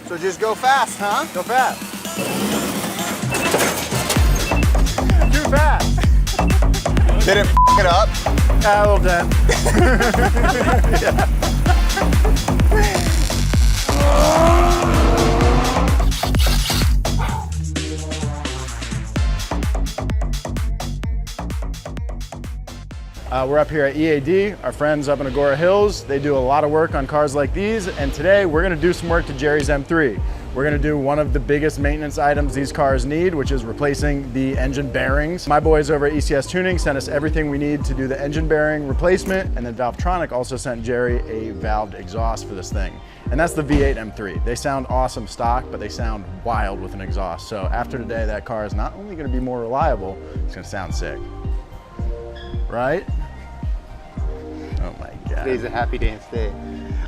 So just go fast, huh? Go fast. Too fast. Did it f it up? A little dent. Yeah. We're up here at EAD, our friends up in Agora Hills. They do a lot of work on cars like these, and today we're gonna do some work to Jerry's M3. We're gonna do one of the biggest maintenance items these cars need, which is replacing the engine bearings. My boys over at ECS Tuning sent us everything we need to do the engine bearing replacement, and then Valvetronic also sent Jerry a valved exhaust for this thing. And that's the V8 M3. They sound awesome stock, but they sound wild with an exhaust. So after today, that car is not only gonna be more reliable, it's gonna sound sick. Right? Oh my God. Today's a happy dance day.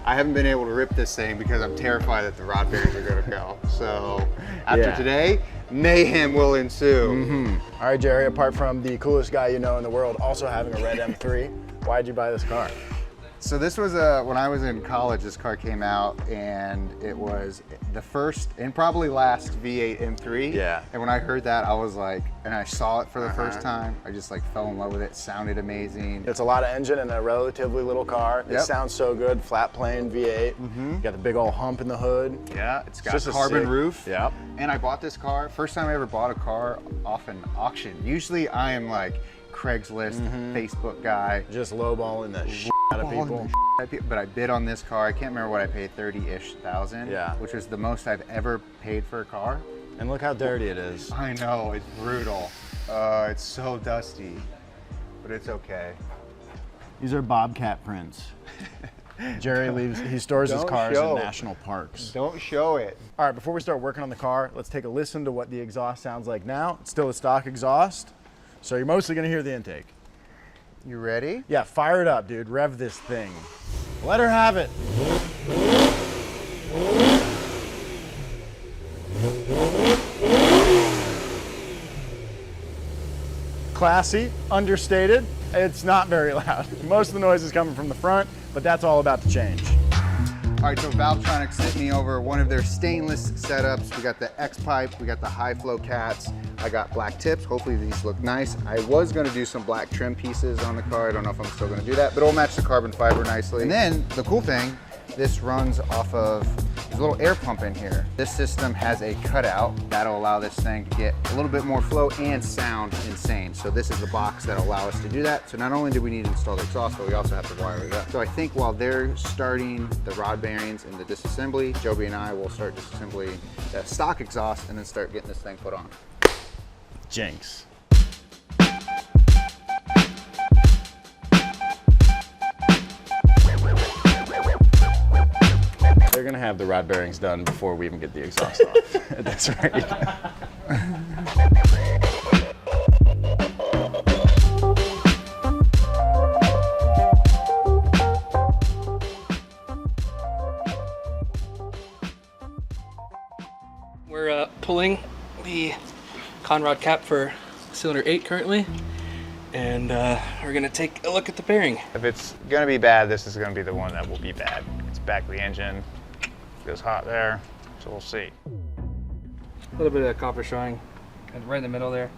I haven't been able to rip this thing because I'm terrified that the rod bearings are gonna go. So after today, mayhem will ensue. All right, Jerry, apart from the coolest guy you know in the world also having a red M3, why'd you buy this car? So this was when I was in college, this car came out, and it was the first and probably last V8 M3. Yeah. And when I heard that, I was like, and I saw it for the first time, I just like fell in love with it. It sounded amazing. It's a lot of engine in a relatively little car. It Yep. sounds so good, flat plane V8. You got the big old hump in the hood. Yeah, it's got just a carbon sick- roof. Yep. And I bought this car, first time I ever bought a car off an auction. Usually I am like Craigslist, Facebook guy. Just lowballing the shit out of people. But I bid on this car. I can't remember what I paid, 30-ish thousand. Yeah. Which was the most I've ever paid for a car. And look how dirty it is. I know, it's brutal. It's so dusty, but it's okay. These are Bobcat prints. Jerry he stores his Don't cars show. in national parks. Don't show it. All right, before we start working on the car, let's take a listen to what the exhaust sounds like now. It's still a stock exhaust, so you're mostly gonna hear the intake. You ready? Yeah, fire it up, dude. Rev this thing. Let her have it. Classy, understated. It's not very loud. Most of the noise is coming from the front, but that's all about to change. All right, so Valvetronic sent me over one of their stainless setups. We got the X-pipe, we got the high flow cats. I got black tips. Hopefully these look nice. I was gonna do some black trim pieces on the car. I don't know if I'm still gonna do that, but it'll match the carbon fiber nicely. And then the cool thing, this runs off of, there's a little air pump in here. This system has a cutout that'll allow this thing to get a little bit more flow and sound insane. So this is the box that'll allow us to do that. So not only do we need to install the exhaust, but we also have to wire it up. So I think while they're starting the rod bearings and the disassembly, Joby and I will start disassembly the stock exhaust and then start getting this thing put on. Jinx. They're gonna have the rod bearings done before we even get the exhaust off at this rate. We're pulling the Conrod cap for cylinder 8 currently, and we're gonna take a look at the bearing. If it's gonna be bad, this is gonna be the one that will be bad. It's back of the engine, feels hot there, so we'll see. A little bit of copper showing kind of right in the middle there,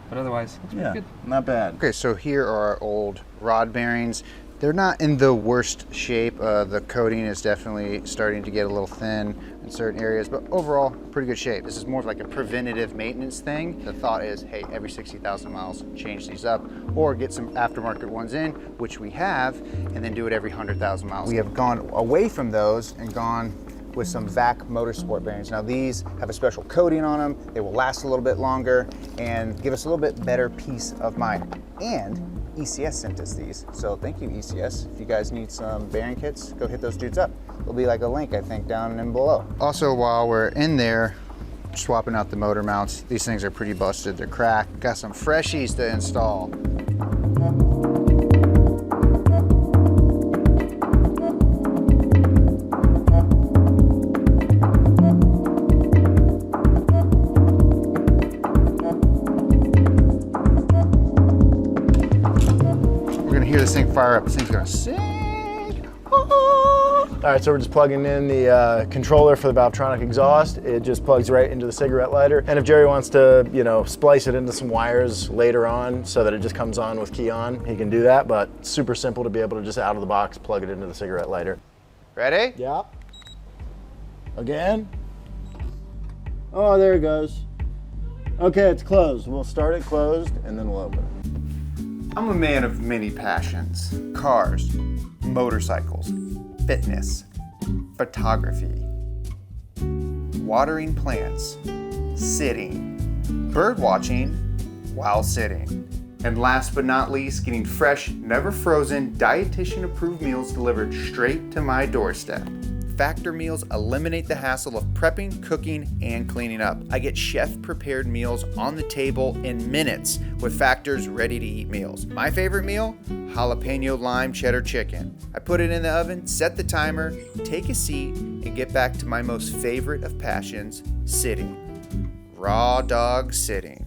but otherwise it's pretty good. Not bad. Okay, so here are our old rod bearings. They're not in the worst shape. The coating is definitely starting to get a little thin in certain areas, but overall, pretty good shape. This is more of like a preventative maintenance thing. The thought is, hey, every 60,000 miles, change these up, or get some aftermarket ones in, which we have, and then do it every 100,000 miles. We have gone away from those and gone with some VAC Motorsport bearings. Now these have a special coating on them. They will last a little bit longer and give us a little bit better peace of mind. And ECS sent us these. So thank you, ECS. If you guys need some bearing kits, go hit those dudes up. There'll be like a link, I think, down and below. Also, while we're in there, swapping out the motor mounts, these things are pretty busted. They're cracked. Got some freshies to install. We're gonna hear this thing fire up. This thing's gonna sing. All All right, so we're just plugging in the controller for the Valvetronic exhaust. It just plugs right into the cigarette lighter. And if Jerry wants to, you know, splice it into some wires later on so that it just comes on with key on, he can do that, but it's super simple to be able to just out of the box plug it into the cigarette lighter. Ready? Yeah. Again. Oh, there it goes. Okay, it's closed. We'll start it closed and then we'll open it. I'm a man of many passions. Cars, motorcycles, fitness, photography, watering plants, sitting, bird watching while sitting, and last but not least, getting fresh, never frozen, dietitian approved meals delivered straight to my doorstep. Factor meals eliminate the hassle of prepping, cooking, and cleaning up. I get chef-prepared meals on the table in minutes with Factor's ready-to-eat meals. My favorite meal? Jalapeno lime cheddar chicken. I put it in the oven, set the timer, take a seat, and get back to my most favorite of passions, sitting. Raw dog sitting.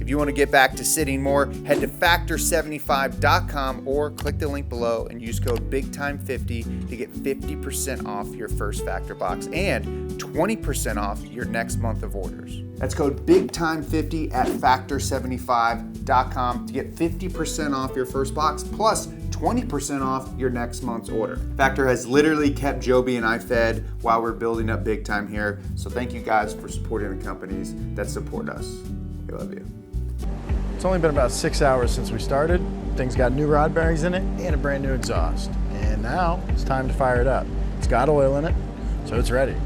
If you want to get back to sitting more, head to factor75.com or click the link below and use code BigTime50 to get 50% off your first Factor box and 20% off your next month of orders. That's code BigTime50 at factor75.com to get 50% off your first box plus 20% off your next month's order. Factor has literally kept Joby and I fed while we're building up Big Time here. So thank you guys for supporting the companies that support us. We love you. It's only been about 6 hours since we started. Thing's got new rod bearings in it and a brand new exhaust. And now it's time to fire it up. It's got oil in it, so it's ready.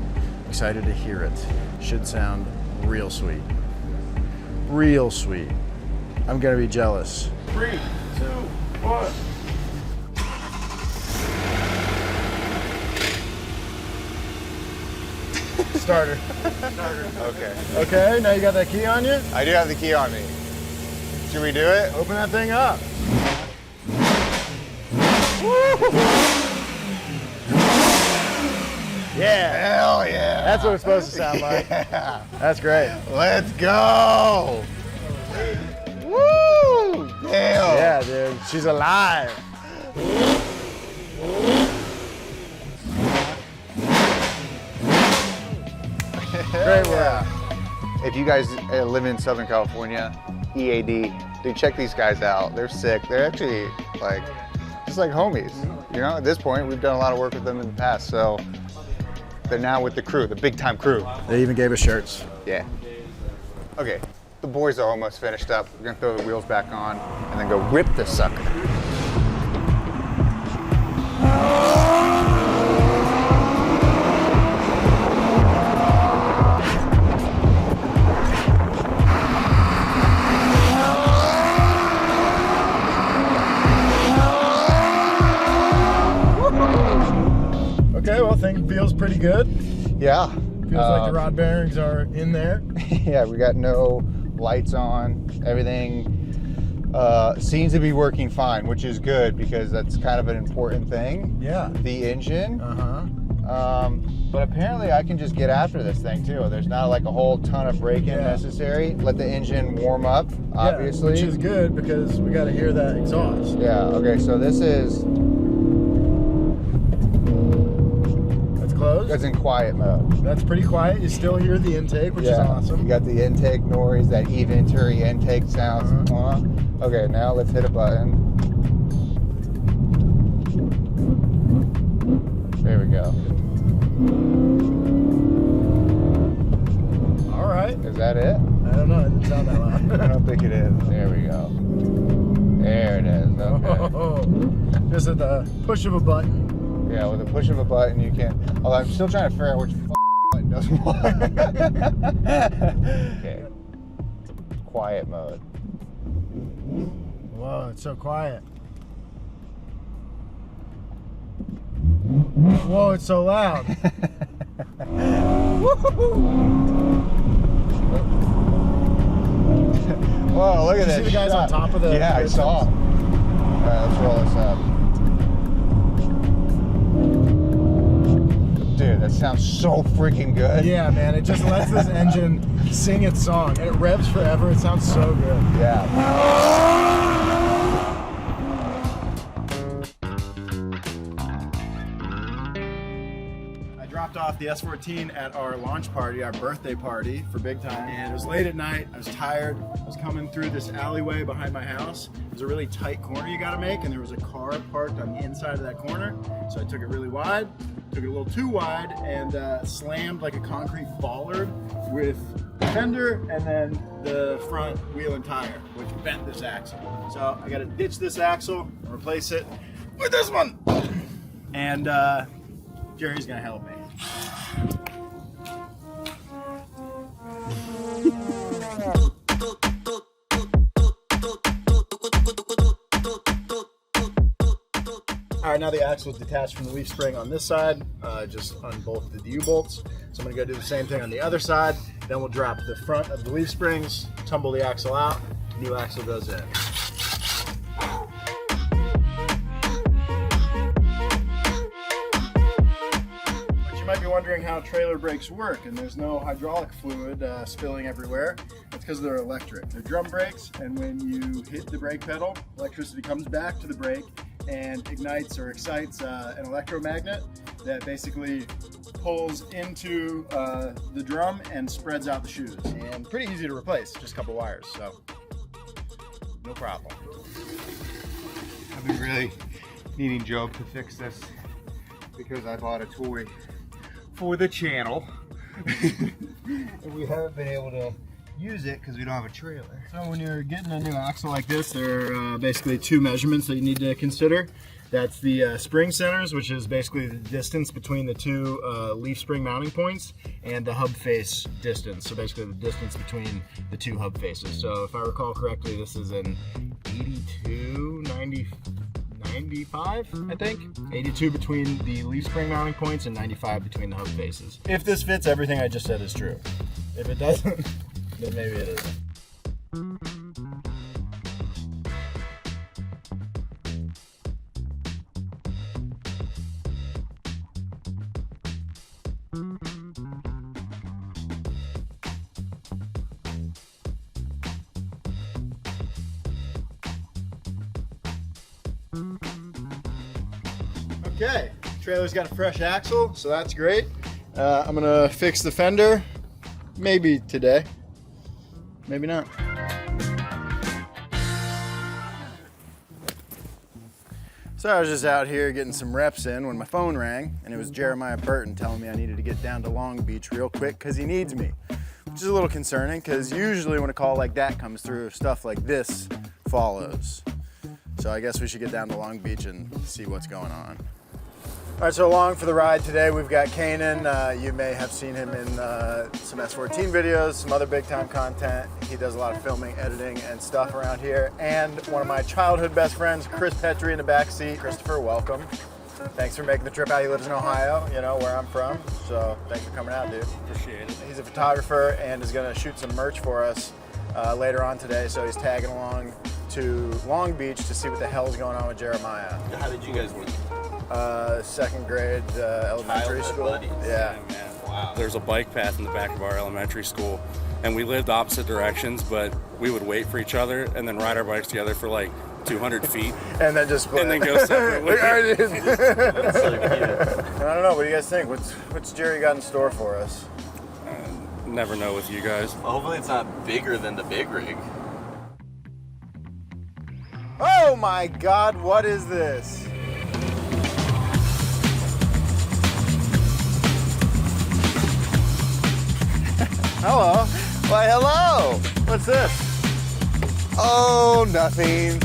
Excited to hear it. Should sound real sweet. Real sweet. I'm gonna be jealous. 3, 2, 1. Starter. Okay. Okay, now you got that key on you? I do have the key on me. Should we do it? Open that thing up. Yeah. Hell yeah. That's what it's supposed to sound like. Yeah. That's great. Let's go. Woo! Damn. Yeah, dude. She's alive. Great work. If you guys live in Southern California, EAD, dude, check these guys out. They're sick. They're actually like, just like homies. You know, at this point, we've done a lot of work with them in the past, so they're now with the crew, the Big Time crew. They even gave us shirts. Yeah. Okay, the boys are almost finished up. We're gonna throw the wheels back on and then go rip the sucker. Okay, well, thing feels pretty good. Yeah. Feels like the rod bearings are in there. Yeah, we got no lights on. Everything seems to be working fine, which is good because that's kind of an important thing. Yeah. The engine. Uh-huh. But apparently I can just get after this thing too. There's not like a whole ton of braking necessary. Let the engine warm up, obviously. Yeah, which is good because we got to hear that exhaust. Yeah, okay, so this is... That's closed? That's in quiet mode. That's pretty quiet. You still hear the intake, which is awesome. You got the intake noise, that Venturi intake sounds. Okay, now let's hit a button. There we go. All right. Is that it? I don't know. It didn't sound that loud. I don't think it is. There we go. There it is. Okay. Just at the push of a button. Yeah, with the push of a button you can. Although I'm still trying to figure out which button does what. Okay. Quiet mode. Whoa, it's so quiet. Whoa, it's so loud. Whoa, look at Did you that see the guys shot. on top of the... Yeah, I saw. All right, let's roll this up. Dude, that sounds so freaking good. Yeah, man, it just lets this engine sing its song, and it revs forever. It sounds so good. Yeah. dropped off the S14 at our launch party, our birthday party for BigTime, and it was late at night. I was tired. I was coming through this alleyway behind my house. There's a really tight corner you gotta make, and there was a car parked on the inside of that corner. So I took it really wide, took it a little too wide, and slammed like a concrete bollard with the fender and then the front wheel and tire, which bent this axle. So I gotta ditch this axle and replace it with this one. And Jerry's gonna help me. All right, now the axle is detached from the leaf spring on this side, just unbolt the U-bolts. So I'm gonna go do the same thing on the other side. Then we'll drop the front of the leaf springs, tumble the axle out, new axle goes in. You might be wondering how trailer brakes work, and there's no hydraulic fluid spilling everywhere. That's because they're electric. They're drum brakes, and when you hit the brake pedal, electricity comes back to the brake and ignites or excites an electromagnet that basically pulls into the drum and spreads out the shoes. And pretty easy to replace, just a couple wires, so no problem. I've been really needing Job to fix this because I bought a toy for the channel and we haven't been able to use it because we don't have a trailer. So when you're getting a new axle like this, there are basically two measurements that you need to consider. That's the spring centers, which is basically the distance between the two leaf spring mounting points, and the hub face distance, so basically the distance between the two hub faces. So if I recall correctly, this is an 82, 95, I think. 82 between the leaf spring mounting points and 95 between the hub faces. If this fits, everything I just said is true. If it doesn't, then maybe it isn't. Okay, trailer's got a fresh axle, so that's great. I'm gonna fix the fender, maybe today, maybe not. So I was just out here getting some reps in when my phone rang, and it was Jeremiah Burton telling me I needed to get down to Long Beach real quick because he needs me, which is a little concerning because usually when a call like that comes through, stuff like this follows. So I guess we should get down to Long Beach and see what's going on. All right, so along for the ride today, we've got Kanan. You may have seen him in some S14 videos, some other BigTime content. He does a lot of filming, editing, and stuff around here. And one of my childhood best friends, Chris Petrie, in the back seat. Christopher, welcome. Thanks for making the trip out. He lives in Ohio, you know, where I'm from. So thanks for coming out, dude. Appreciate it. He's a photographer and is gonna shoot some merch for us later on today. So he's tagging along to Long Beach to see what the hell's going on with Jeremiah. How did you guys meet? Second grade elementary Childhood school. buddies? Yeah. Man, wow. There's a bike path in the back of our elementary school, and we lived opposite directions, but we would wait for each other and then ride our bikes together for like 200 feet And then just split. and then go separate ways. That's so cute. I don't know. What do you guys think? What's Jerry got in store for us? Never know with you guys. Well, hopefully it's not bigger than the big rig. Oh my God! What is this? Hello. Why, hello. What's this? Oh, nothing.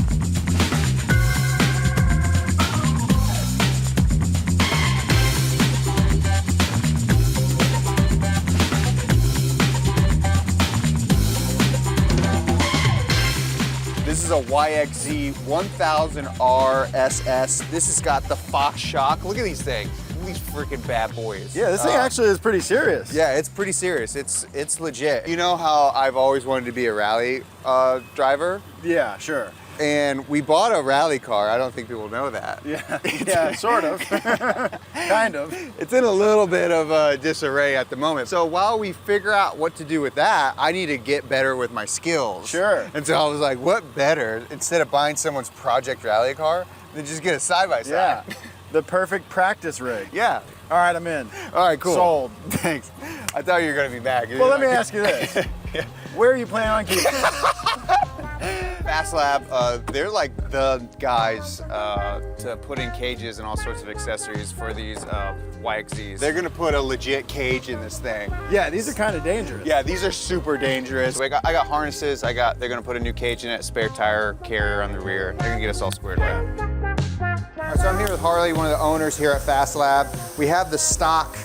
This is a YXZ 1000R SS. This has got the Fox shock. Look at these things. Look at these freaking bad boys. Yeah, this thing actually is pretty serious. Yeah, it's pretty serious. It's legit. You know how I've always wanted to be a rally driver? Yeah, sure. And we bought a rally car. I don't think people know that. Yeah, yeah, sort of. Kind of. It's in a little bit of disarray at the moment. So while we figure out what to do with that, I need to get better with my skills. Sure. And so I was like, what better, instead of buying someone's project rally car, than just get a side-by-side? Yeah. the perfect practice rig. Yeah. All right, I'm in. All right, cool. Sold. Thanks. I thought you were going to be mad. Well, let me ask you this. Where are you planning on keeping it? Fast Lab, they're like the guys to put in cages and all sorts of accessories for these YXZs. They're gonna put a legit cage in this thing. Yeah, these are kind of dangerous. Yeah, these are super dangerous. So I got harnesses. They're gonna put a new cage in it, spare tire carrier on the rear. They're gonna get us all squared away. All right, so I'm here with Harley, one of the owners here at Fast Lab. We have the stock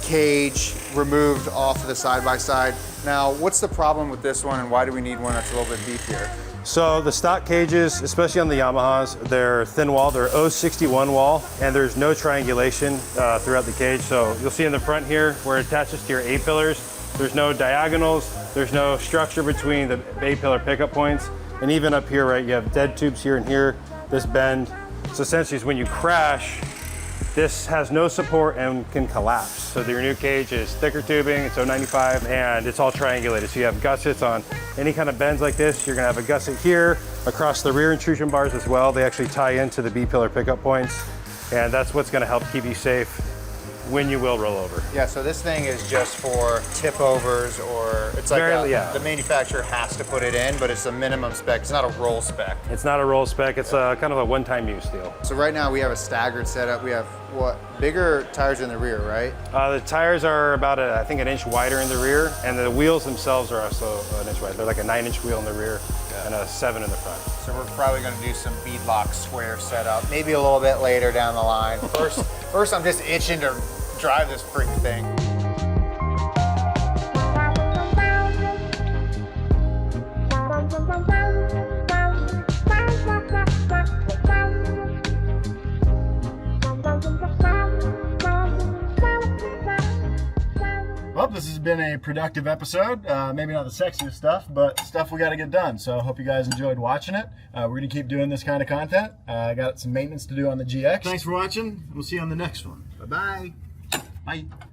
cage removed off of the side-by-side. Now, what's the problem with this one and why do we need one that's a little bit beefier? So the stock cages, especially on the Yamahas, they're thin wall, they're 061 wall, and there's no triangulation throughout the cage. So you'll see in the front here where it attaches to your A-pillars, there's no diagonals, there's no structure between the A-pillar pickup points, and even up here, right, you have dead tubes here and here, this bend. So essentially when you crash, this has no support and can collapse. So your new cage is thicker tubing, it's 095, and it's all triangulated. So you have gussets on any kind of bends like this. You're gonna have a gusset here, across the rear intrusion bars as well. They actually tie into the B-pillar pickup points, and that's what's gonna help keep you safe when you will roll over. Yeah, so this thing is just for tip overs, or it's like the manufacturer has to put it in, but it's a minimum spec. It's not a roll spec. It's not a roll spec, it's a kind of a one-time use deal. So right now we have a staggered setup. We have bigger tires in the rear, right? The tires are about, I think, an inch wider in the rear, and the wheels themselves are also an inch wider. They're like a 9-inch wheel in the rear and a 7 in the front. So we're probably going to do some beadlock square setup, maybe a little bit later down the line. First I'm just itching to drive this freaking thing. Well, this has been a productive episode. Maybe not the sexiest stuff, but stuff we got to get done. So I hope you guys enjoyed watching it. We're going to keep doing this kind of content. I got some maintenance to do on the GX. Thanks for watching. We'll see you on the next one. Bye-bye. Bye.